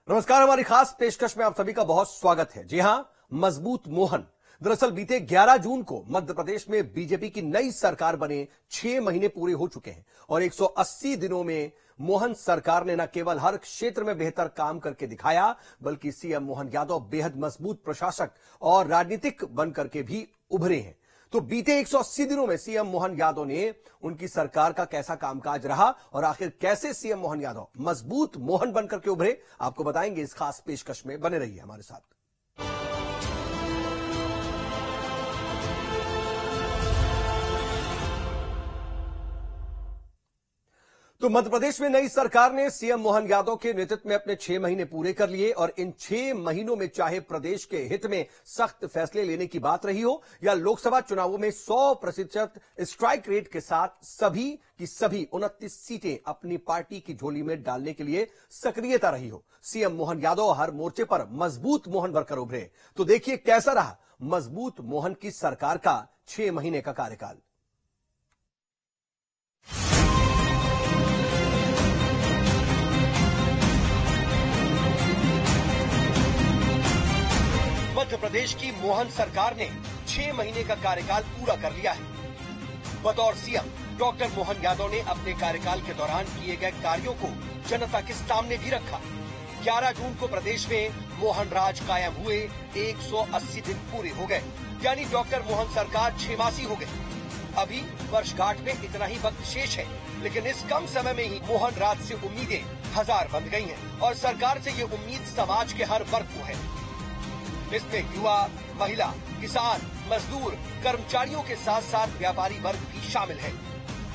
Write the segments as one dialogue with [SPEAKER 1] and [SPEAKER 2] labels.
[SPEAKER 1] नमस्कार। हमारी खास पेशकश में आप सभी का बहुत स्वागत है। जी हां, मजबूत मोहन। दरअसल बीते 11 जून को मध्य प्रदेश में बीजेपी की नई सरकार बने 6 महीने पूरे हो चुके हैं और 180 दिनों में मोहन सरकार ने न केवल हर क्षेत्र में बेहतर काम करके दिखाया, बल्कि सीएम मोहन यादव बेहद मजबूत प्रशासक और राजनीतिक बनकर के भी उभरे हैं। तो बीते 180 दिनों में सीएम मोहन यादव ने उनकी सरकार का कैसा कामकाज रहा और आखिर कैसे सीएम मोहन यादव मजबूत मोहन बनकर के उभरे, आपको बताएंगे इस खास पेशकश में। बने रहिए हमारे साथ। तो मध्य प्रदेश में नई सरकार ने सीएम मोहन यादव के नेतृत्व में अपने 6 महीने पूरे कर लिए और इन 6 महीनों में चाहे प्रदेश के हित में सख्त फैसले लेने की बात रही हो या लोकसभा चुनावों में 100% स्ट्राइक रेट के साथ सभी की सभी 29 सीटें अपनी पार्टी की झोली में डालने के लिए सक्रियता रही हो, सीएम मोहन यादव हर मोर्चे पर मजबूत मोहन बनकर उभरे। तो देखिए कैसा रहा मजबूत मोहन की सरकार का 6 महीने का कार्यकाल। मध्य प्रदेश की मोहन सरकार ने 6 महीने का कार्यकाल पूरा कर लिया है। बतौर सीएम डॉक्टर मोहन यादव ने अपने कार्यकाल के दौरान किए गए कार्यों को जनता के सामने भी रखा। 11 जून को प्रदेश में मोहन राज कायम हुए 180 दिन पूरे हो गए, यानी डॉक्टर मोहन सरकार 6 मासी हो गई। अभी वर्षगांठ में इतना ही वक्त शेष है, लेकिन इस कम समय में ही मोहन राज से उम्मीदें हजार बन गई हैं और सरकार से ये उम्मीद समाज के हर वर्ग को है। इसमें युवा, महिला, किसान, मजदूर, कर्मचारियों के साथ साथ व्यापारी वर्ग भी शामिल है।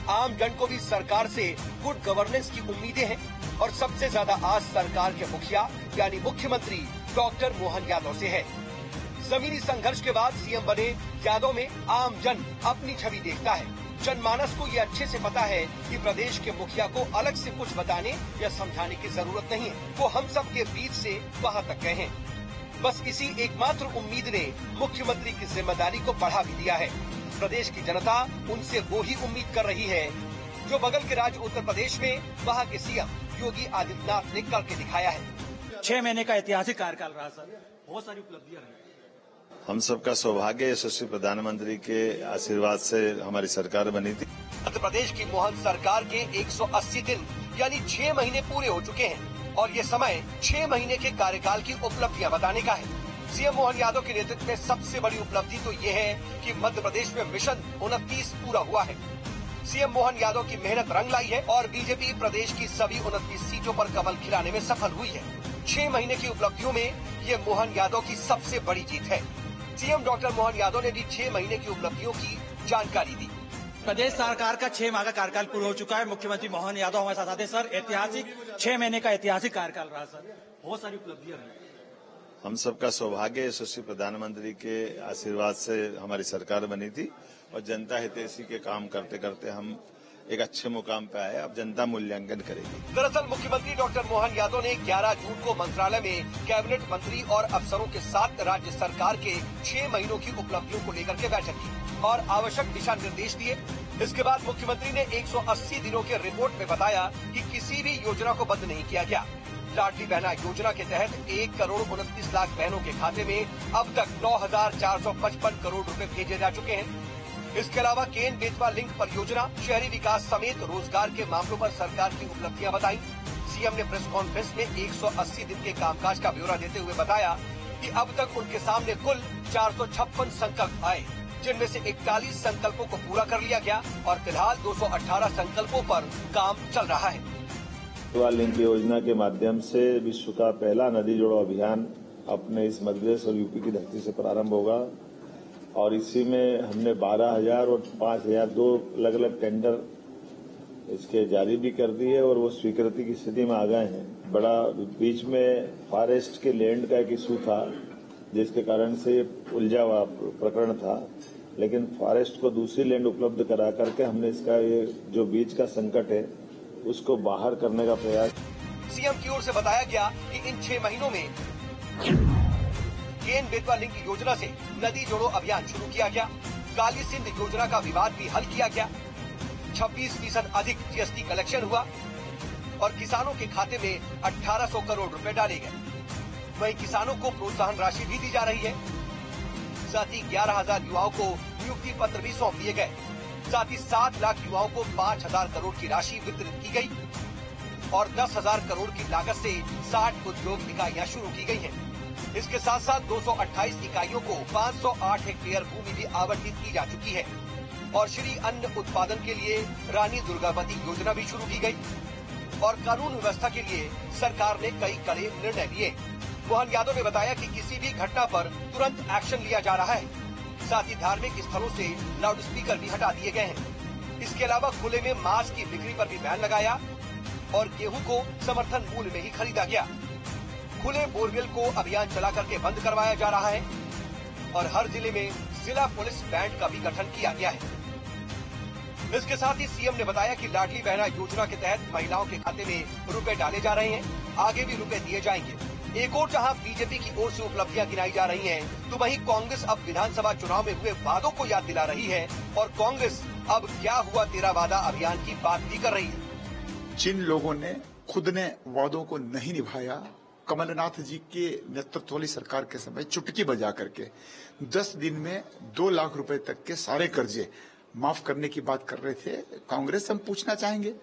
[SPEAKER 1] आम जन को भी सरकार से गुड गवर्नेंस की उम्मीदें हैं और सबसे ज्यादा आस सरकार के मुखिया यानी मुख्यमंत्री डॉक्टर मोहन यादव से है। जमीनी संघर्ष के बाद सीएम बने यादव में आम जन अपनी छवि देखता है। जनमानस को ये अच्छे से पता है कि प्रदेश के मुखिया को अलग से कुछ बताने या समझाने की जरूरत नहीं है, वो हम सब के बीच से वहाँ तक गए हैं। बस इसी एकमात्र उम्मीद ने मुख्यमंत्री की जिम्मेदारी को बढ़ा भी दिया है। प्रदेश की जनता उनसे वो ही उम्मीद कर रही है जो बगल के राज्य उत्तर प्रदेश में वहाँ के सीएम योगी आदित्यनाथ ने करके दिखाया है।
[SPEAKER 2] 6 महीने का ऐतिहासिक कार्यकाल रहा सर, बहुत सारी उपलब्धियां रही।
[SPEAKER 3] हम सबका सौभाग्य यशस्वी प्रधानमंत्री के आशीर्वाद से हमारी सरकार बनी थी।
[SPEAKER 1] मध्य प्रदेश की मोहन सरकार के 180 दिन यानी 6 महीने पूरे हो चुके हैं और ये समय 6 महीने के कार्यकाल की उपलब्धियां बताने का है। सीएम मोहन यादव के नेतृत्व में सबसे बड़ी उपलब्धि तो ये है कि मध्य प्रदेश में मिशन 29 पूरा हुआ है। सीएम मोहन यादव की मेहनत रंग लाई है और बीजेपी प्रदेश की सभी 29 सीटों पर कमल खिलाने में सफल हुई है। 6 महीने की उपलब्धियों में ये मोहन यादव की सबसे बड़ी जीत है। सीएम डॉक्टर मोहन यादव ने भी 6 महीने की उपलब्धियों की जानकारी दी।
[SPEAKER 2] प्रदेश सरकार का 6 माह का कार्यकाल पूरा हो चुका है। मुख्यमंत्री मोहन यादव हमारे साथ आते। सर, ऐतिहासिक 6 महीने का ऐतिहासिक कार्यकाल रहा सर, बहुत सारी उपलब्धियां रही।
[SPEAKER 3] हम सबका सौभाग्य यशस्वी प्रधानमंत्री के आशीर्वाद से हमारी सरकार बनी थी और जनता हितैषी के काम करते करते हम एक अच्छे मुकाम पे आए। अब जनता मूल्यांकन करेगी।
[SPEAKER 1] दरअसल मुख्यमंत्री डॉक्टर मोहन यादव ने 11 जून को मंत्रालय में कैबिनेट मंत्री और अफसरों के साथ राज्य सरकार के 6 महीनों की उपलब्धियों को लेकर के बैठक की और आवश्यक दिशा निर्देश दिए। इसके बाद मुख्यमंत्री ने 180 दिनों के रिपोर्ट में बताया कि किसी भी योजना को बंद नहीं किया गया। लाडली बहना योजना के तहत 1 करोड़ 29 लाख बहनों के खाते में अब तक 9,455 करोड़ रुपए भेजे जा चुके हैं। इसके अलावा केन बेतवा लिंक परियोजना, शहरी विकास समेत रोजगार के मामलों पर सरकार की उपलब्धियां बताई। सीएम ने प्रेस कॉन्फ्रेंस में 180 दिन के कामकाज का ब्यौरा देते हुए बताया कि अब तक उनके सामने कुल 456 संकल्प आए, जिनमें से 41 संकल्पों को पूरा कर लिया गया और फिलहाल 218 संकल्पों पर काम चल रहा है।
[SPEAKER 3] बेतवा लिंक योजना के माध्यम से विश्व का पहला नदी जोड़ो अभियान अपने इस मध्य प्रदेश और यूपी की धरती से प्रारंभ होगा और इसी में हमने 12,000 और 5,000 दो अलग अलग टेंडर इसके जारी भी कर दिए और वो स्वीकृति की स्थिति में आ गए हैं। बड़ा बीच में फॉरेस्ट के लैंड का एक इशू था जिसके कारण से उलझा हुआ प्रकरण था, लेकिन फॉरेस्ट को दूसरी लैंड उपलब्ध करा करके हमने इसका ये जो बीच का संकट है उसको बाहर करने का प्रयास।
[SPEAKER 1] सीएम की ओर से बताया गया कि इन 6 महीनों में केन बेतवा लिंक योजना से नदी जोड़ो अभियान शुरू किया गया। काली सिंध योजना का विवाद भी हल किया गया। 26% अधिक जीएसटी कलेक्शन हुआ। और किसानों के खाते में 1800 करोड़ रुपए डाले गए। वहीं किसानों को प्रोत्साहन राशि भी दी जा रही है। साथ ही 11,000 युवाओं को नियुक्ति पत्र भी सौंप दिए गए। साथ ही 7 लाख युवाओं को 5,000 करोड़ की राशि वितरित की गई और 10,000 करोड़ की लागत से 60 उद्योग इकाइयां शुरू की गई हैं। इसके साथ साथ 228 इकाइयों को 508 हेक्टेयर भूमि भी आवंटित की जा चुकी है और श्री अन्न उत्पादन के लिए रानी दुर्गावती योजना भी शुरू की गई और कानून व्यवस्था के लिए सरकार ने कई कड़े निर्णय लिए। मोहन यादव ने बताया कि किसी भी घटना पर तुरंत एक्शन लिया जा रहा है। साथ ही धार्मिक स्थलों से लाउड स्पीकर भी हटा दिए गए हैं। इसके अलावा खुले में मांस की बिक्री पर भी बैन लगाया और गेहूं को समर्थन मूल्य में ही खरीदा गया। खुले बोरवेल को अभियान चला करके बंद करवाया जा रहा है और हर जिले में जिला पुलिस बैंड का भी गठन किया गया है। इसके साथ ही सीएम ने बताया कि लाडली बहना योजना के तहत महिलाओं के खाते में रुपए डाले जा रहे हैं, आगे भी रुपए दिए जाएंगे। एक और जहां बीजेपी की ओर से उपलब्धियां गिनाई जा रही हैं, तो वहीं कांग्रेस अब विधानसभा चुनाव में हुए वादों को याद दिला रही है और कांग्रेस अब क्या हुआ तेरा वादा अभियान की बात भी कर रही है।
[SPEAKER 4] जिन लोगों ने खुद ने वादों को नहीं निभाया, कमलनाथ जी के नेतृत्व वाली सरकार के समय चुटकी बजा करके 10 दिन में 2 लाख रुपए तक के सारे कर्जे माफ करने की बात कर रहे थे। कांग्रेस से हम पूछना चाहेंगे,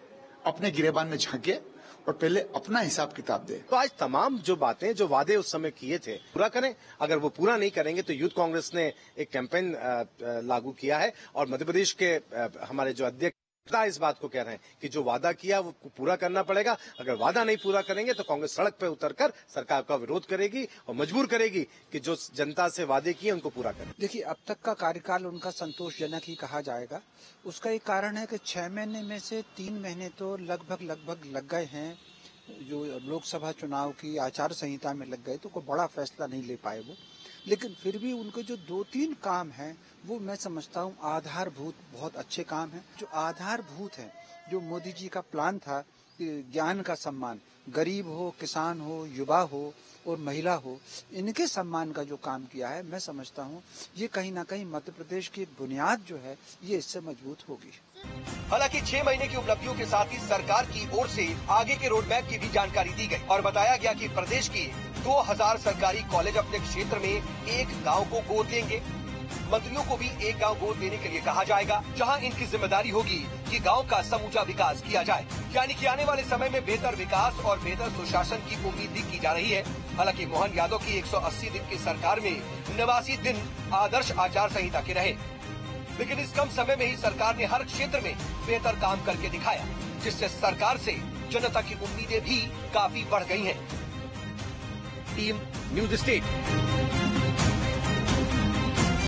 [SPEAKER 4] अपने गिरेबान में झांके और पहले अपना हिसाब किताब दे।
[SPEAKER 5] तो आज तमाम जो बातें, जो वादे उस समय किए थे, पूरा करें। अगर वो पूरा नहीं करेंगे तो यूथ कांग्रेस ने एक कैंपेन लागू किया है और मध्य प्रदेश के हमारे जो अध्यक्ष इस बात को कह रहे हैं कि जो वादा किया वो पूरा करना पड़ेगा। अगर वादा नहीं पूरा करेंगे तो कांग्रेस सड़क पर उतरकर सरकार का विरोध करेगी और मजबूर करेगी कि जो जनता से वादे किए उनको पूरा करें।
[SPEAKER 6] देखिए, अब तक का कार्यकाल उनका संतोषजनक ही कहा जाएगा। उसका एक कारण है कि 6 महीने में से 3 महीने तो लगभग लग गए हैं, जो लोकसभा चुनाव की आचार संहिता में लग गए, तो कोई बड़ा फैसला नहीं ले पाए वो। लेकिन फिर भी उनके जो 2-3 काम हैं वो मैं समझता हूँ आधारभूत बहुत अच्छे काम हैं। जो आधारभूत हैं, जो मोदी जी का प्लान था कि ज्ञान का सम्मान, गरीब हो, किसान हो, युवा हो और महिला हो, इनके सम्मान का जो काम किया है, मैं समझता हूँ ये कहीं ना कहीं मध्य प्रदेश की बुनियाद जो है ये इससे मजबूत होगी।
[SPEAKER 1] हालांकि 6 महीने की उपलब्धियों के साथ ही सरकार की ओर से आगे के रोड मैप की भी जानकारी दी गई और बताया गया कि प्रदेश के 2000 सरकारी कॉलेज अपने क्षेत्र में एक गांव को गोद लेंगे। मंत्रियों को भी एक गांव गोद लेने के लिए कहा जाएगा, जहां इनकी जिम्मेदारी होगी कि गांव का समूचा विकास किया जाए। यानी कि आने वाले समय में बेहतर विकास और बेहतर सुशासन की उम्मीद भी की जा रही है। हालांकि मोहन यादव की 180 दिन की सरकार में 89 दिन आदर्श आचार संहिता के रहे, लेकिन इस कम समय में ही सरकार ने हर क्षेत्र में बेहतर काम करके दिखाया, जिससे सरकार से जनता की उम्मीदें भी काफी बढ़ गई हैं। Team news state.